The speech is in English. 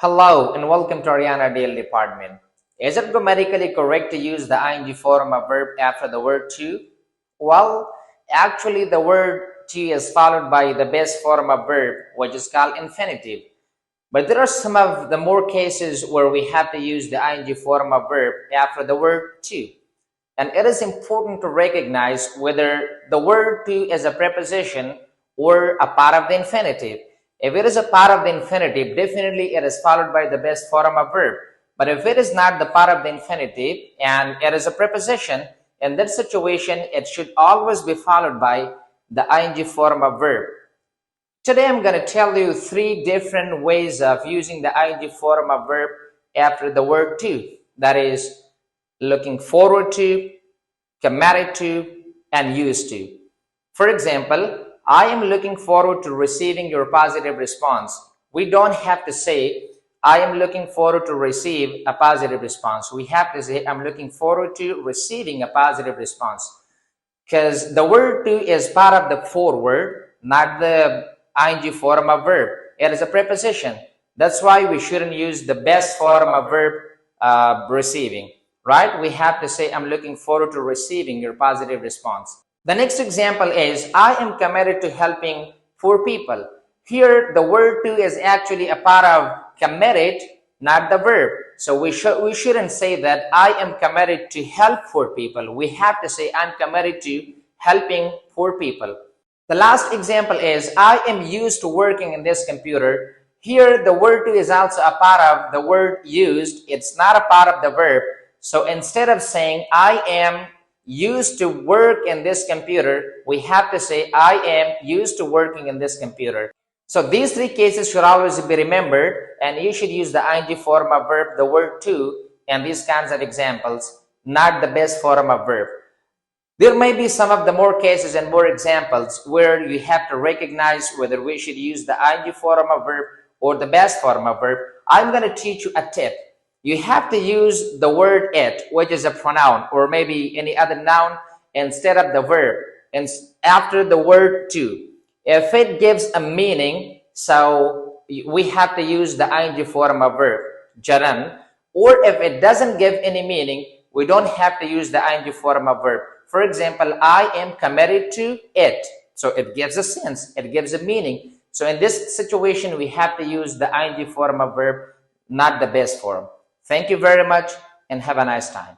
Hello and welcome to Ariana Daily Department. Is it grammatically correct to use the ing form of verb after the word to? Well, actually the word to is followed by the base form of verb, which is called infinitive. But there are some of the more cases where we have to use the ing form of verb after the word to. And it is important to recognize whether the word to is a preposition or a part of the infinitive. If it is a part of the infinitive, definitely it is followed by the best form of verb. But if it is not the part of the infinitive and it is a preposition, in that situation, it should always be followed by the ing form of verb. Today, I'm going to tell you 3 different ways of using the ing form of verb after the word to. That is, looking forward to, committed to, and used to. For example, I am looking forward to receiving your positive response. We don't have to say, I am looking forward to receive a positive response. We have to say, I'm looking forward to receiving a positive response. Because the word to is part of the forward, not the ing form of verb. It is a preposition. That's why we shouldn't use the best form of verb receiving. Right? We have to say, I'm looking forward to receiving your positive response. The next example is, I am committed to helping poor people. Here, the word to is actually a part of committed, not the verb. So we shouldn't say that I am committed to help poor people. We have to say, I'm committed to helping poor people. The last example is, I am used to working in this computer. Here, the word to is also a part of the word used. It's not a part of the verb. So instead of saying, I am used to work in this computer, we have to say, I am used to working in this computer. So these 3 cases should always be remembered, and you should use the ing form of verb, the word to, and these kinds of examples, not the best form of verb. There may be some of the more cases and more examples where you have to recognize whether we should use the ing form of verb or the best form of verb. I'm going to teach you a tip. You have to use the word it, which is a pronoun, or maybe any other noun, instead of the verb, and after the word to. If it gives a meaning, so we have to use the ing form of verb, gerund, or if it doesn't give any meaning, we don't have to use the ing form of verb. For example, I am committed to it. So it gives a sense, it gives a meaning. So in this situation, we have to use the ing form of verb, not the base form. Thank you very much and have a nice time.